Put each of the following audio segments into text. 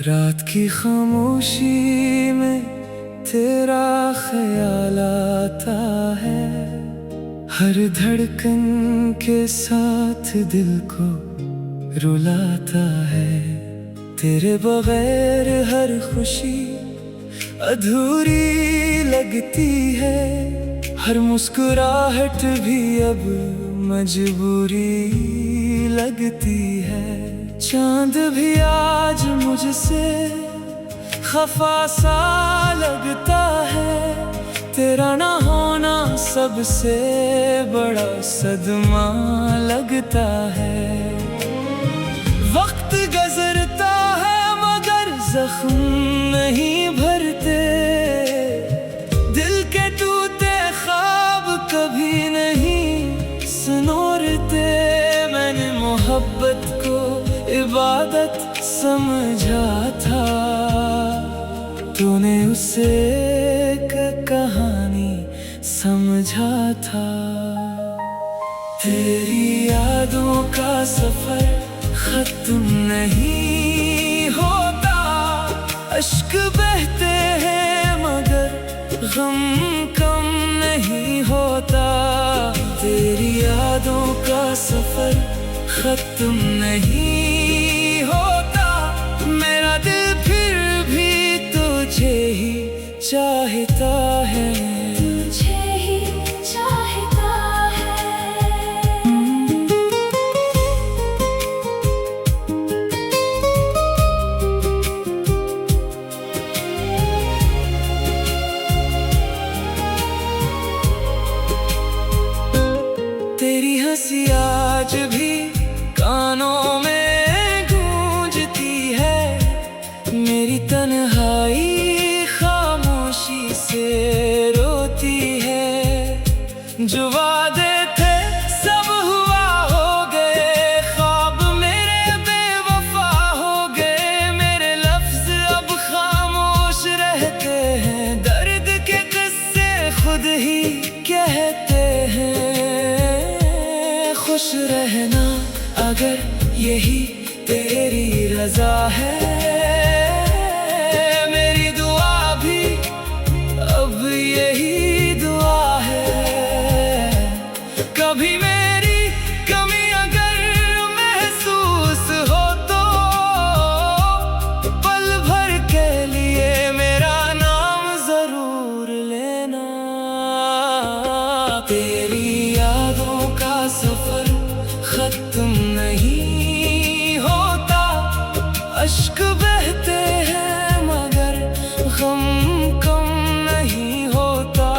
रात की खामोशी में तेरा ख्याल आता है, हर धड़कन के साथ दिल को रुलाता है। तेरे बगैर हर खुशी अधूरी लगती है, हर मुस्कुराहट भी अब मजबूरी लगती है। चांद भी आज मुझसे खफा सा लगता है, तेरा ना होना सबसे बड़ा सदमा लगता है। वक्त गुजरता है मगर जख्म नहीं भरते, दिल के टूटे ख्वाब कभी नहीं सुनोरते। मैंने मोहब्बत को इबादत समझा था, तूने उसे एक कहानी समझा था। तेरी यादों का सफर खत्म नहीं होता, अश्क बहते हैं मगर गम कम नहीं होता। तेरी यादों का सफर खत्म नहीं होता, मेरा दिल फिर भी तुझे ही चाहता है, तुझे ही चाहता है। तेरी हंसी आज भी कानों में गूंजती है, मेरी तन्हाई खामोशी से रोती है। जो वादे थे सब हुआ हो गए, ख्वाब मेरे बेवफा हो गए। मेरे लफ्ज अब खामोश रहते हैं, दर्द के किस्से खुद ही कहते हैं। खुश रहना अगर यही तेरी रजा है, मेरी दुआ भी अब यही दुआ है। कभी मेरी कमी अगर महसूस हो तो पल भर के लिए मेरा नाम जरूर लेना। तेरी यादों का सफर खत्म नहीं होता, अश्क बहते हैं मगर गम कम नहीं होता।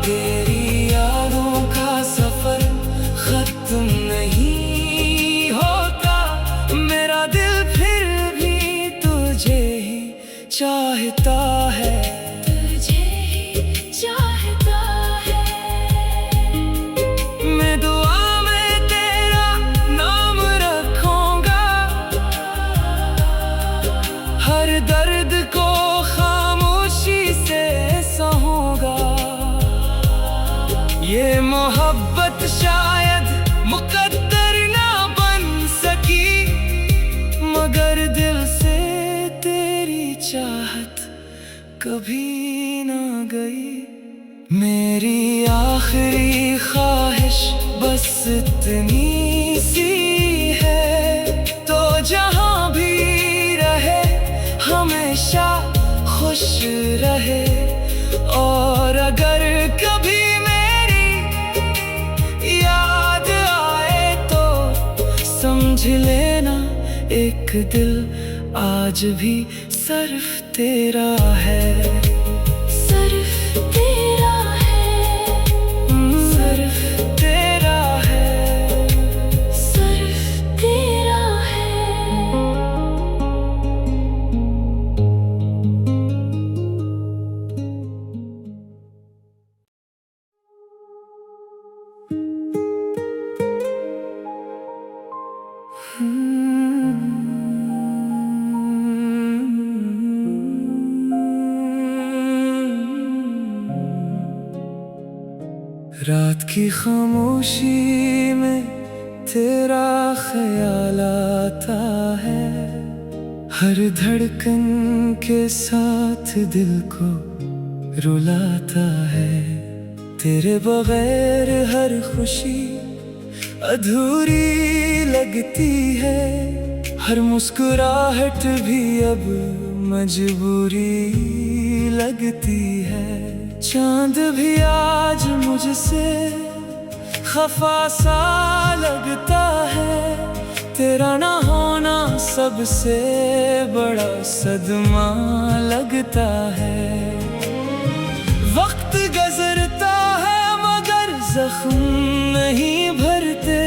तेरी यादों का सफर खत्म नहीं होता, मेरा दिल फिर भी तुझे ही चाहता है, तुझे ही चाहता है। मैं दुआ हर दर्द को खामोशी से सहूंगा। ये मोहब्बत शायद मुकद्दर ना बन सकी, मगर दिल से तेरी चाहत कभी ना गई। मेरी आखिरी ख्वाहिश बस इतनी सी है, तो जहां भी हमेशा खुश रहे। और अगर कभी मेरी याद आए तो समझ लेना एक दिल आज भी सिर्फ तेरा है, सिर्फ तेरा है, सिर्फ तेरा है, सिर्फ तेरा है। रात की खामोशी में तेरा ख्याल आता है, हर धड़कन के साथ दिल को रुलाता है। तेरे बगैर हर खुशी अधूरी लगती है, हर मुस्कुराहट भी अब मजबूरी लगती है। चांद भी आज मुझसे खफा सा लगता है, तेरा ना होना सबसे बड़ा सदमा लगता है। वक्त गुजरता है मगर जख्म नहीं भरते,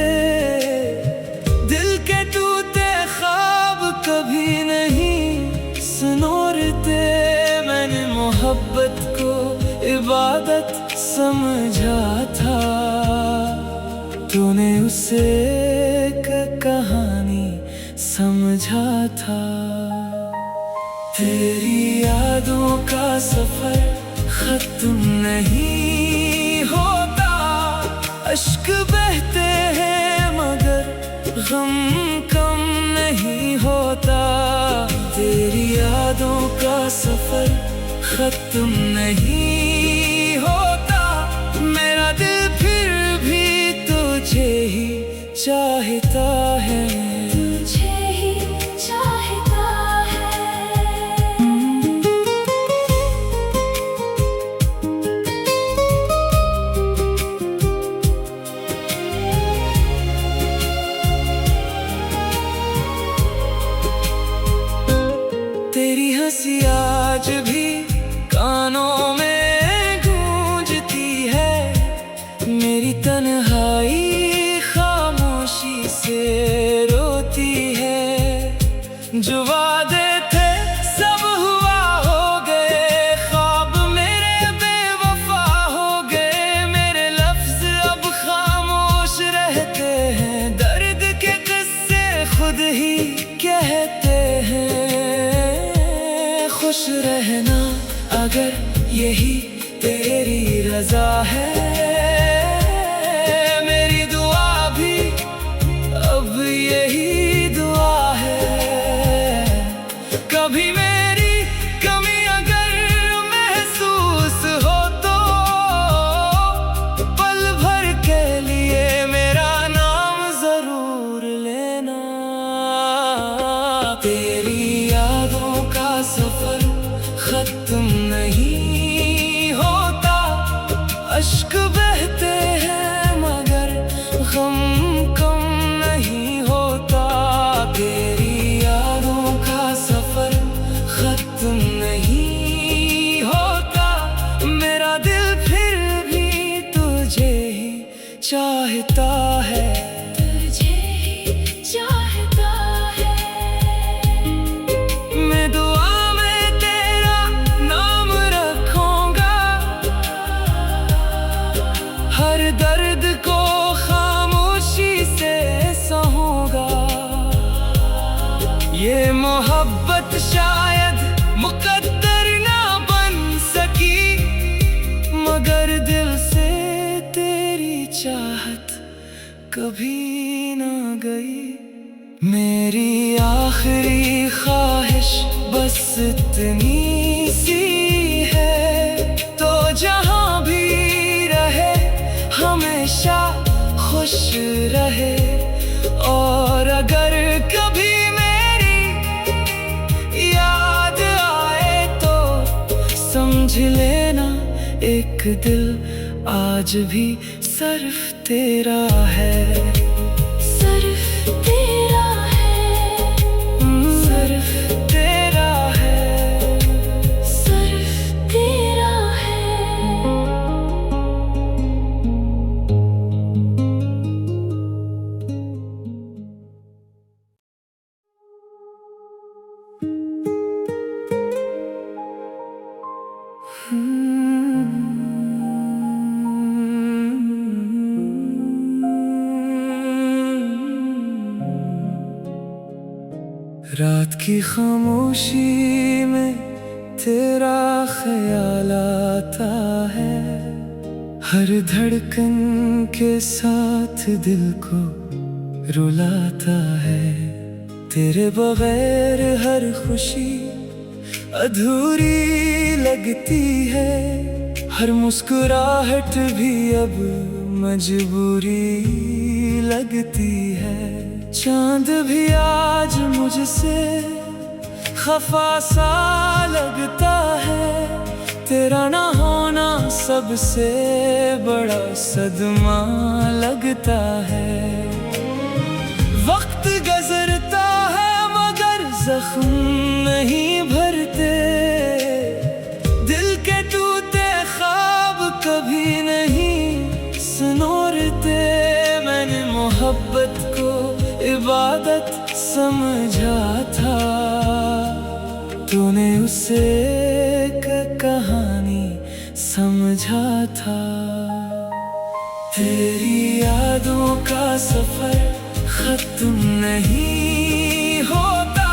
दिल के टूटे ख्वाब कभी नहीं सुनोरते। मैंने मोहब्बत को इबादत समझा था, तूने उसे एक कहानी समझा था। तेरी यादों का सफर खत्म नहीं होता, अश्क बहते हैं मगर गम कम नहीं होता। तेरी यादों का सफर खत्म नहीं होता, मेरा दिल फिर भी तुझे ही चाहता है, तुझे ही चाहता है। तेरी हंसी आज भी कानों में गूंजती है, मेरी तन्हाई खामोशी से रोती है। जो वादे थे सब हुआ हो गए, ख्वाब मेरे बेवफा हो गए। मेरे लफ्ज अब खामोश रहते हैं, दर्द के किस्से खुद ही कहते हैं। खुश रहना अगर यही तेरी रजा है, मेरी दुआ भी अब यही दुआ है। कभी मेरी कमी अगर महसूस हो तो पल भर के लिए मेरा नाम जरूर लेना। तेरी यादों का सफर खत्म नहीं होता, अश्क बहते हैं मगर गम कम नहीं होता। तेरी यादों का सफर खत्म नहीं होता, मेरा दिल फिर भी तुझे ही चाहता है, तुझे ही चाहता है। मैं दुआ हर दर्द को खामोशी से सहूंगा। ये मोहब्बत शायद मुकद्दर ना बन सकी, मगर दिल से तेरी चाहत कभी ना गई। मेरी आखिरी ख्वाहिश बस इतनी सी है, तो जहां भी हमेशा खुश रहे। और अगर कभी मेरी याद आए तो समझ लेना एक दिल आज भी सिर्फ तेरा है, सिर्फ तेरा है, सिर्फ तेरा है, सिर्फ तेरा है। रात की खामोशी में तेरा ख्याल आता है, हर धड़कन के साथ दिल को रुलाता है। तेरे बगैर हर खुशी अधूरी लगती है। हर मुस्कुराहट भी अब मजबूरी लगती है। चांद भी आज मुझसे खफा सा लगता है। तेरा ना होना सबसे बड़ा सदमा लगता है। वक्त गुजरता है मगर जख्म नहीं भरते। दिल के टूटे ख्वाब कभी नहीं सुनोरते। मैंने मोहब्बत को इबादत समझा था, तूने उसे एक कहानी समझा था। तेरी यादों का सफर खत्म नहीं होता।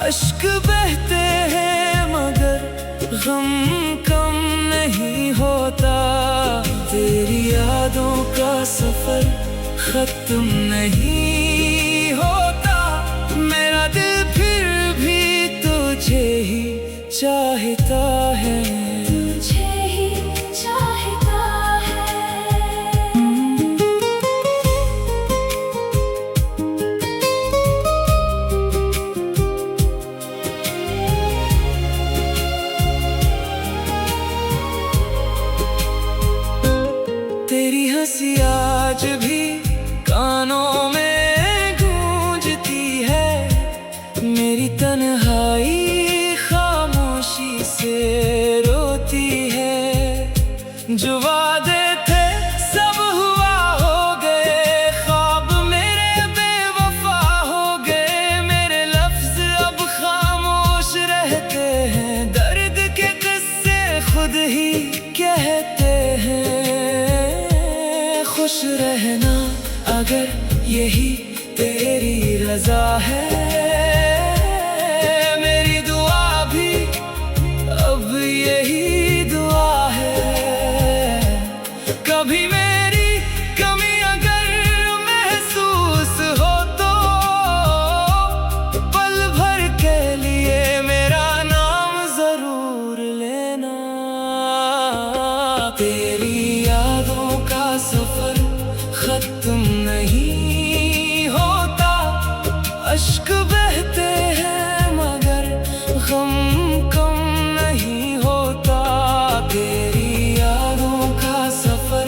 अश्क बहते हैं मगर गम कम नहीं होता। तेरी यादों का सफर खत्म नहीं होता। मेरा दिल फिर भी तुझे ही चाहता है। तुझे ही चाहता है। तेरी हंसी आज भी कानों में गूंजती है। मेरी तन्हाई खामोशी से रोती है। जो वादे थे सब हुआ हो गए। ख्वाब मेरे बेवफा हो गए। मेरे लफ्ज अब खामोश रहते हैं। दर्द के किस्से खुद ही कहते हैं। खुश रहना अगर यही तेरी रजा है। मेरी दुआ भी अब यही दुआ है। कभी मेरी कमी अगर महसूस हो तो पल भर के लिए मेरा नाम जरूर लेना। तेरी यादों का सफर खत्म नहीं होता। अश्क बहते हैं मगर गम कम नहीं होता। तेरी यादों का सफर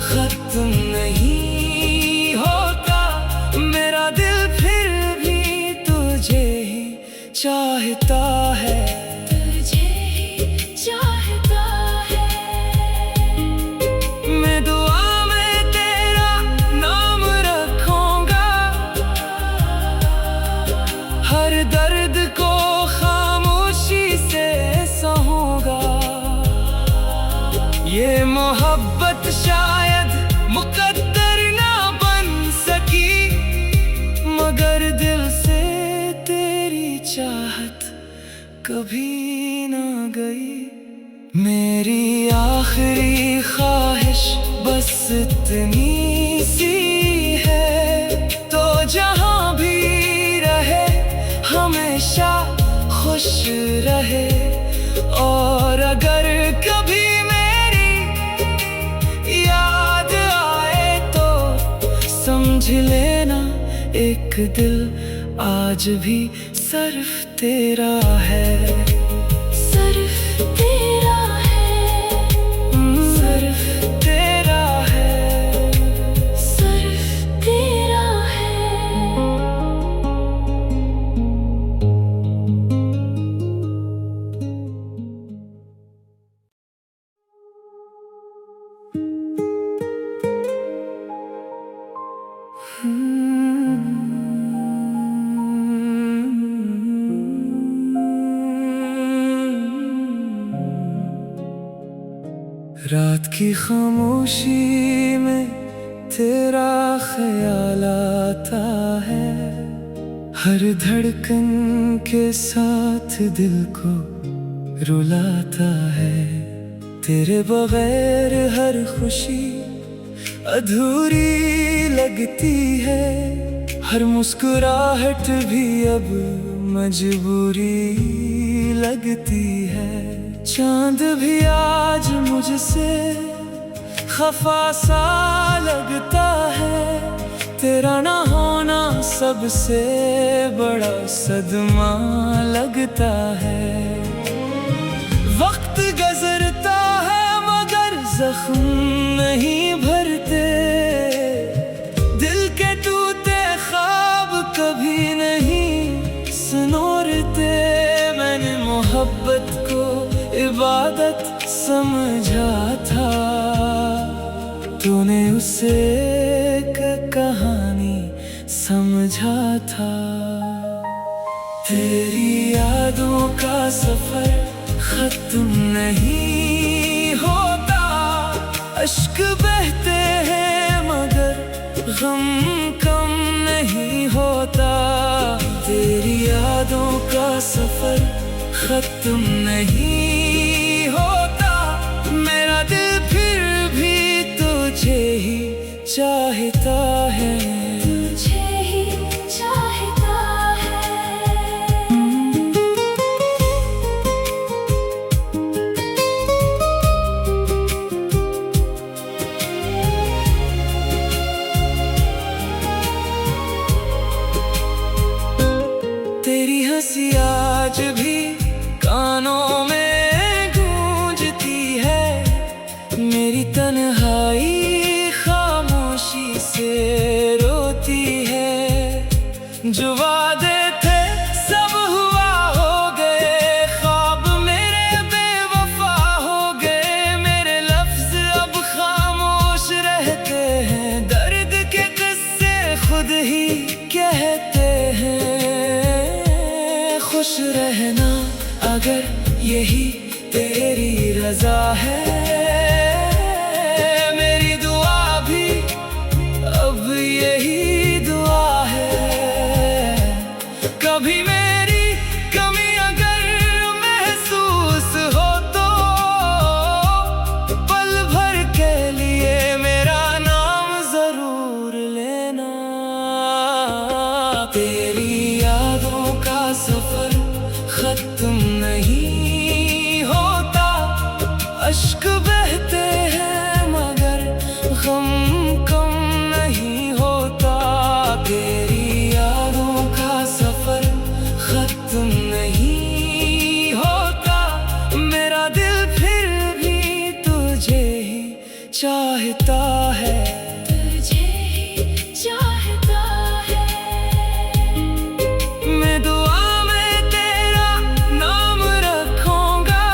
खत्म नहीं होता। मेरा दिल फिर भी तुझे ही चाहता है। तुझे ही चाहता है। मैं दुआ हर दर्द को खामोशी से सहूंगा। ये मोहब्बत शायद मुकद्दर ना बन सकी मगर दिल से तेरी चाहत कभी ना गई। मेरी आखिरी ख्वाहिश बस इतनी सी है। तो जहां भी हमेशा खुश रहे। और अगर कभी मेरी याद आए तो समझ लेना एक दिल आज भी सिर्फ तेरा है। सिर्फ तेरा है। सिर्फ तेरा है। सिर्फ तेरा है। रात की खामोशी में तेरा ख्याल आता है। हर धड़कन के साथ दिल को रुलाता है। तेरे बगैर हर खुशी अधूरी लगती है, हर मुस्कुराहट भी अब मजबूरी लगती है। चांद भी आज मुझसे खफा सा लगता है, तेरा ना होना सबसे बड़ा सदमा लगता है। वक्त गुजरता है मगर जख्म नहीं भरते, दिल के टूटे ख्वाब कभी नहीं सुनोरते। मैंने मोहब्बत को इबादत समझा था, तूने उसे एक कहानी समझा था। तेरी यादों का सफर खत्म नहीं होता, अश्क बहते हैं मगर गम कम नहीं होता। तेरी यादों का सफर खत्म नहीं होता, मेरा दिल फिर भी तुझे ही चाहता है, तुझे ही चाहता है। तेरी हंसी आज भी कानों में गूंजती है, मेरी तन्हाई खामोशी से रोती है। जो वादे थे सब हुआ हो गए, ख्वाब मेरे बेवफा हो गए। मेरे लफ्ज अब खामोश रहते हैं, दर्द के किस्से खुद ही कहते हैं। खुश रहना अगर यही तेरी रजा है, मेरी दुआ भी अब यही दुआ है। कभी मेरी कमी अगर महसूस हो तो पल भर के लिए मेरा नाम जरूर लेना। तेरी यादों का सफर खत्म नहीं होता, अश्क बहते हैं मगर गम कम नहीं होता। तेरी यादों का सफर खत्म नहीं होता, मेरा दिल फिर भी तुझे ही चाहता है, तुझे ही चाहता है। मैं दुआ में तेरा नाम रखूंगा,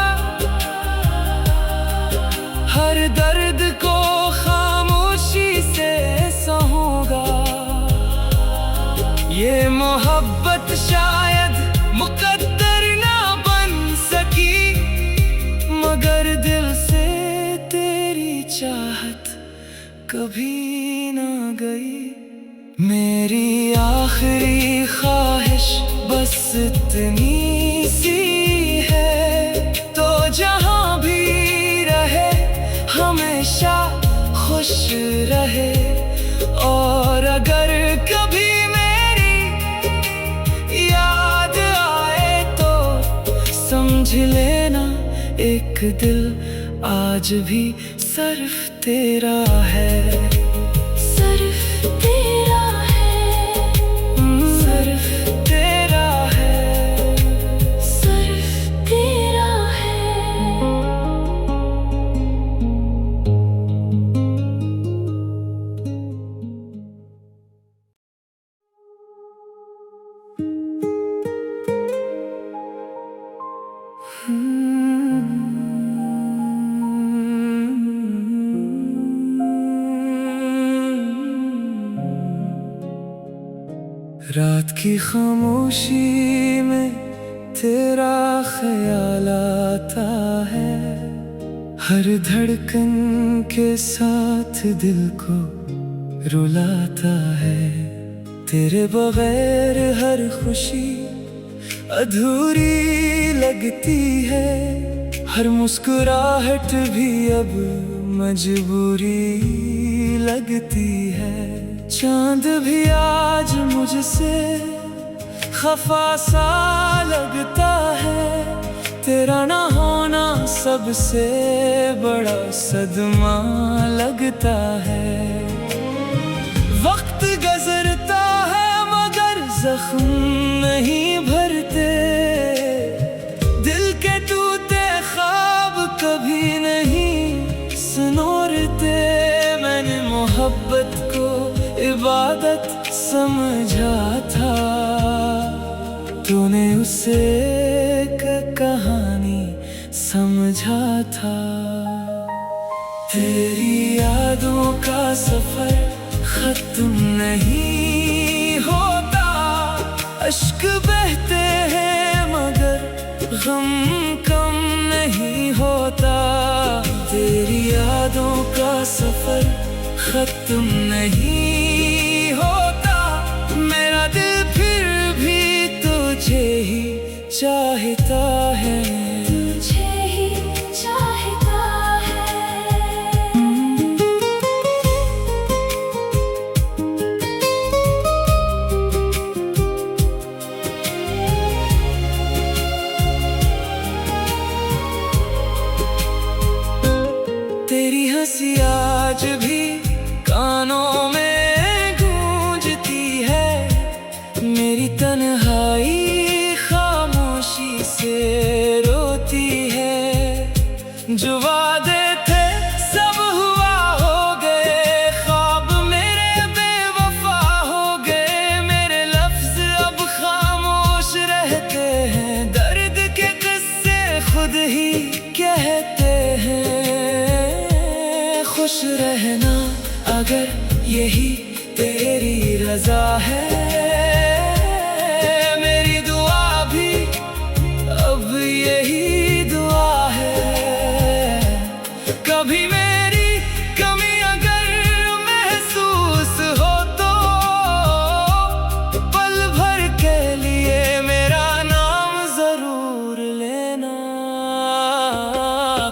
हर दर्द को खामोशी से सहूंगा। ये मोहब्बत शायद मुकद्दर ना बन सकी, मगर दिल से तेरी चाहत कभी ना गई। मेरी आखिरी ख्वाहिश बस इतनी सी है, तो जहां भी रहे हमेशा खुश रहे। और अगर कभी मेरी याद आए तो समझ लेना एक दिल आज भी सिर्फ तेरा है, सिर्फ तेरा है, सिर्फ तेरा है, सिर्फ तेरा है। रात की खामोशी में तेरा ख्याल आता है, हर धड़कन के साथ दिल को रुलाता है। तेरे बगैर हर खुशी अधूरी लगती है, हर मुस्कुराहट भी अब मजबूरी लगती है। चांद भी आज मुझसे खफा सा लगता है। तेरा ना होना सबसे बड़ा सदमा लगता है। वक्त गुजरता है मगर जख्म नहीं भरते। दिल के टूटे ख्वाब कभी नहीं सुनोरते। मैंने मोहब्बत को इबादत समझा था, तूने उसे एक कहानी समझा था। तेरी यादों का सफर खत्म नहीं होता। अश्क बहते हैं मगर गम कम नहीं होता। तेरी यादों का सफर खत्म नहीं होता। मेरा दिल फिर भी तुझे ही चाहता है। तुझे ही चाहता है। तेरी हंसी आज भी कानों में गूंजती है। मेरी तन्हाई खामोशी से रोती है। जो वादे थे सब हुआ हो गए, ख्वाब मेरे बेवफा हो गए। मेरे लफ्ज अब खामोश रहते हैं। दर्द के किस्से खुद ही कहते हैं। खुश रहना अगर यही तेरी रजा है। मेरी दुआ भी अब यही दुआ है। कभी मेरी कमी अगर महसूस हो तो पल भर के लिए मेरा नाम जरूर लेना।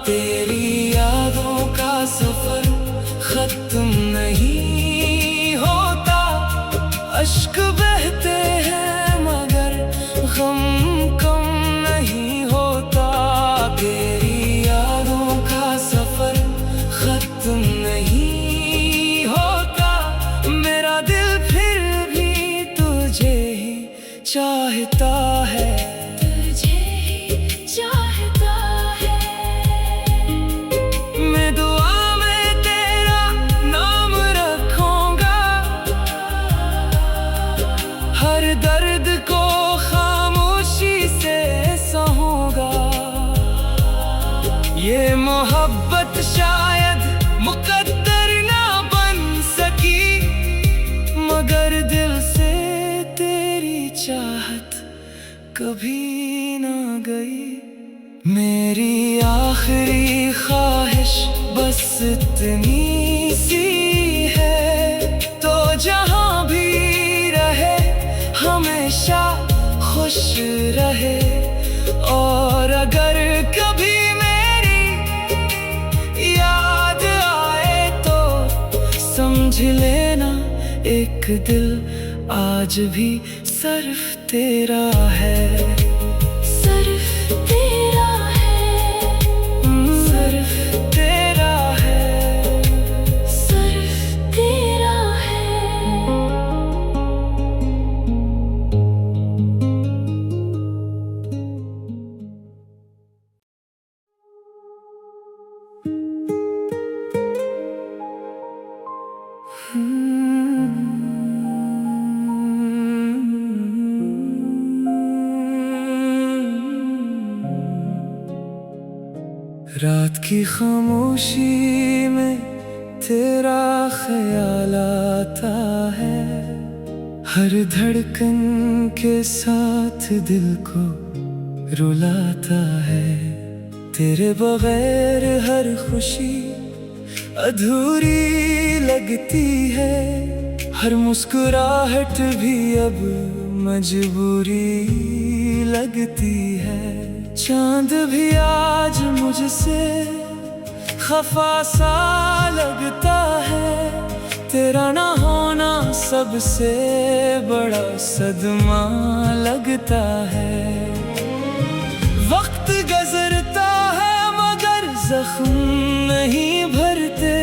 तेरी यादों का सफर खत्म नहीं होता। अश्क बहते हैं मगर गम कम नहीं होता। तेरी यादों का सफर खत्म नहीं होता। मेरा दिल फिर भी तुझे ही चाहता है। तुझे ही चाहता है। मैं दुआ में तेरा नाम रखूंगा। हर दर्द को खामोशी से सहूंगा। ये मोहब्बत शायद मुकद्दर ना बन सकी, मगर दिल से तेरी चाहत कभी ना गई। मेरी आखिरी ख्वाहिश बस इतनी सी है, तो जहां भी रहे हमेशा खुश रहे। और अगर कभी मेरी याद आए तो समझ लेना एक दिल आज भी सिर्फ तेरा है। सिर्फ तेरा है। सिर्फ तेरा है। सिर्फ तेरा है। रात की खामोशी में तेरा ख्याल आता है। हर धड़कन के साथ दिल को रुलाता है। तेरे बगैर हर खुशी अधूरी लगती है। हर मुस्कुराहट भी अब मजबूरी लगती है। चांद भी आज मुझसे खफा सा लगता है। तेरा ना होना सबसे बड़ा सदमा लगता है। वक्त गुजरता है मगर जख्म नहीं भरते।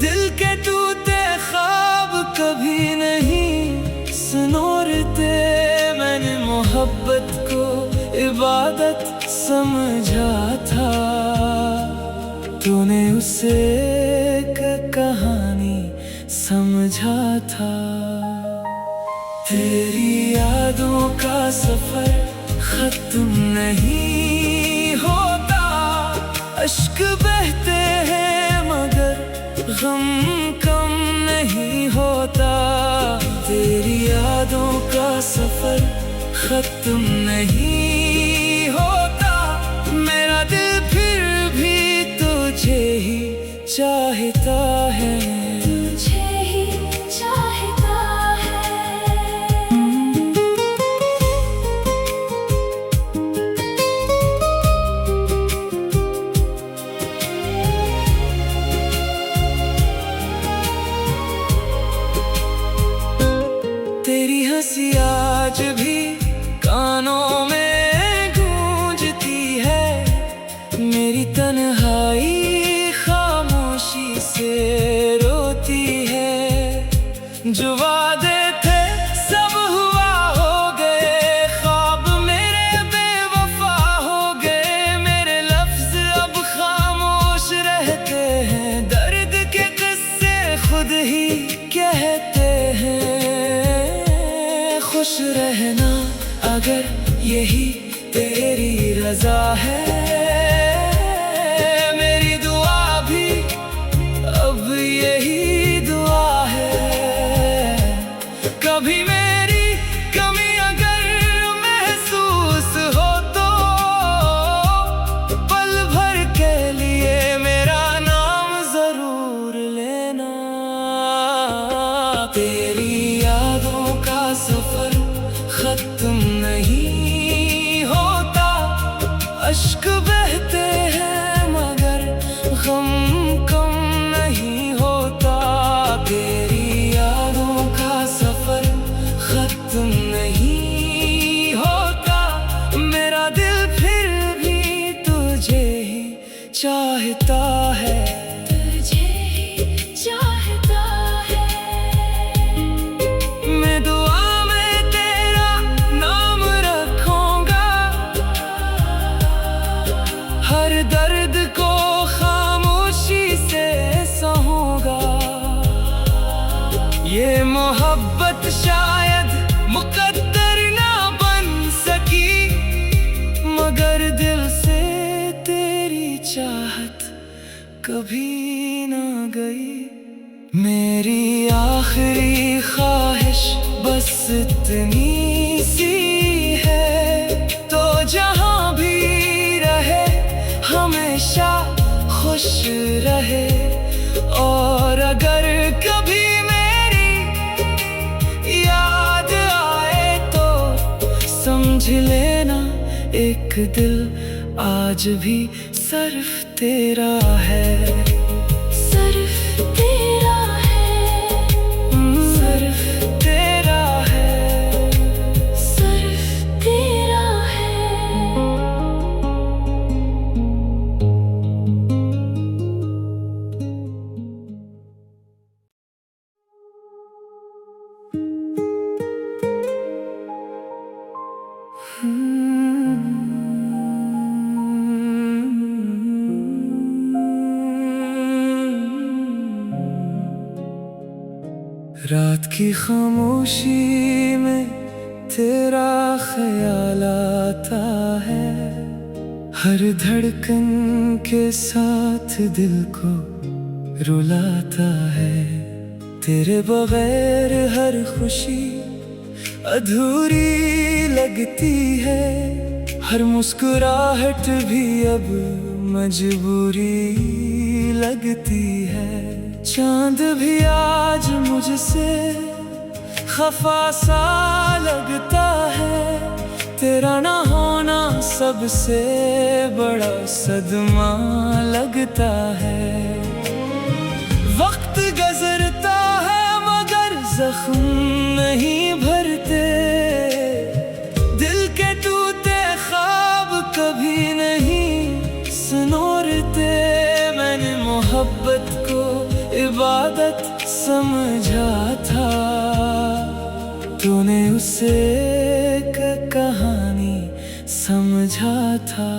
दिल के टूटे ख्वाब कभी नहीं सुनोरते। मैंने मोहब्बत को इबादत समझा था, तूने उसे एक कहानी समझा था। तेरी यादों का सफर खत्म नहीं होता। अश्क बहते हैं मगर गम कम नहीं होता। तेरी यादों का सफर खत्म नहीं होता। मेरा दिल फिर भी तुझे ही चाहता है। तुझे ही चाहता है। तेरी हंसी आज भी कानों में गूंजती है। मेरी तन्हाई खामोशी से रोती है। जो वादे थे सब हुआ हो गए, ख्वाब मेरे बेवफा हो गए। मेरे लफ्ज अब खामोश रहते हैं। दर्द के किस्से खुद ही कहते हैं। खुश रहना अगर यही तेरी रजा है। मेरी दुआ भी अब यही दुआ है। कभी मेरी कमी अगर महसूस हो तो पल भर के लिए मेरा नाम जरूर लेना। तेरी यादों का सफर खत्म नहीं होता। अश्क बहते हैं मगर गम कम नहीं होता। तेरी यादों का सफर खत्म नहीं होता। मेरा दिल फिर भी तुझे ही चाहता है। तुझे ही चाहता है। मैं दुआ में तेरा नाम रखूंगा। हर दर्द को खामोशी से सहूंगा। ये मोहब्बत शायद मुकद्दर ना बन सकी, मगर दिल से तेरी चाहत कभी ना गई। मेरी आखिरी ख्वाहिश बस इतनी सी है, तो जहां भी रहे हमेशा खुश रहे। और अगर कभी मेरी याद आए तो समझ लेना एक दिल आज भी सिर्फ तेरा है। सिर्फ तेरा है। सिर्फ तेरा है। सिर्फ तेरा है। रात की खामोशी में तेरा ख्याल आता है। हर धड़कन के साथ दिल को रुलाता है। तेरे बगैर हर खुशी अधूरी लगती है। हर मुस्कुराहट भी अब मजबूरी लगती है। चांद भी आज मुझसे खफा सा लगता है। तेरा ना होना सबसे बड़ा सदमा लगता है। वक्त गुजरता है मगर जख्म नहीं भरते, दिल के टूटे ख्वाब कभी नहीं सुनोरते। मैंने मोहब्बत को इबादत समझा था, तूने उसे एक कहानी समझा था।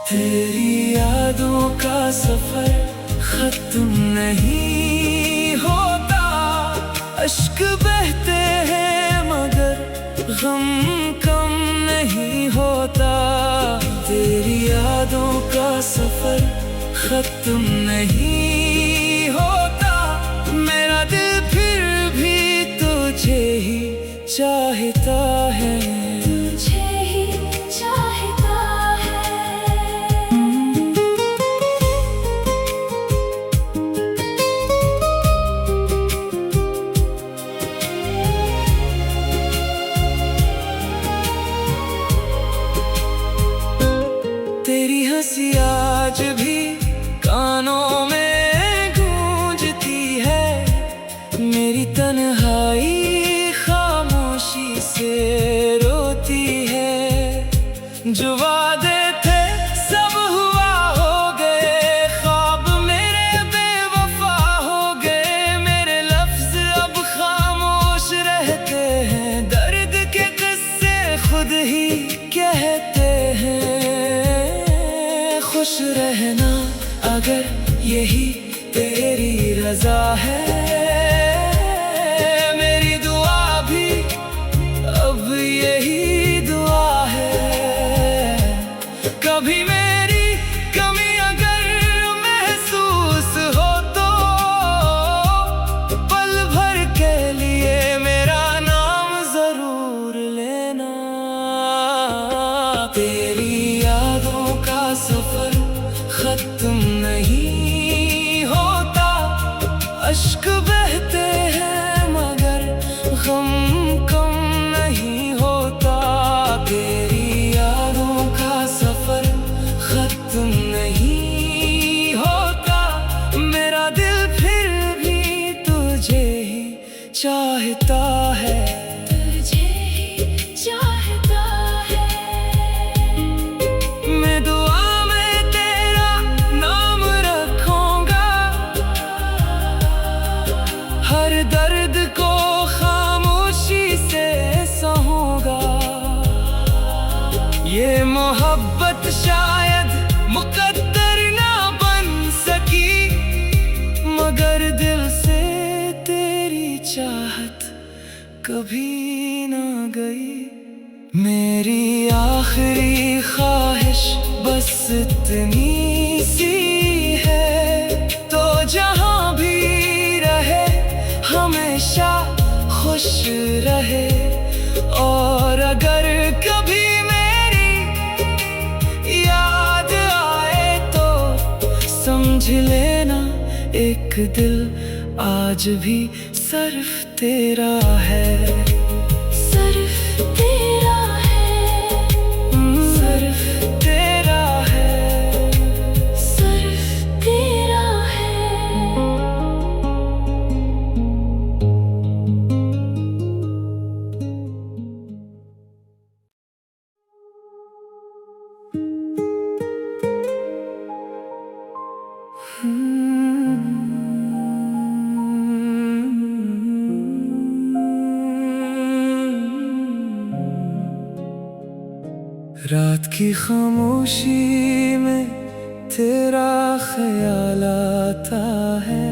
तेरी यादों का सफर खत्म नहीं होता, अश्क बहते हैं मगर गम कम नहीं होता। तेरी यादों का सफर खत्म नहीं होता, मेरा दिल फिर भी तुझे ही चाहता है, तुझे ही चाहता है। तेरी हंसी आज भी कानों में गूंजती है, मेरी तन्हाई खामोशी से रोती है। जो वादे थे सब हुआ हो गए, ख्वाब मेरे बेवफा हो गए। मेरे लफ्ज अब खामोश रहते हैं, दर्द के किस्से खुद ही कहते हैं। खुश रहना अगर यही तेरी रजा है, मेरी दुआ भी अब यही दुआ है। कभी मेरी कमी अगर महसूस हो तो पल भर के लिए मेरा नाम जरूर लेना। तेरी यादों का सफर खत्म नहीं होता, अश्क बहते हैं मगर गम कम नहीं होता। तेरी यादों का सफर खत्म नहीं होता, मेरा दिल फिर भी तुझे ही चाहता है, तुझे ही चाहता है। मैं दुआ में तेरा नाम रखूंगा, हर दर्द को खामोशी से सहूंगा। ये मोहब्बत शायद मुकद्दर ना बन सकी, मगर दिल से तेरी चाहत कभी ना गई। मेरी आखिरी ख्वाहिश बस इतनी सी है, तो जहां भी रहे हमेशा खुश रहे। और अगर कभी मेरी याद आए तो समझ लेना एक दिल आज भी सिर्फ तेरा है, सिर्फ तेरा है, सिर्फ तेरा है, सिर्फ तेरा है। रात की खामोशी में तेरा ख्याल आता है,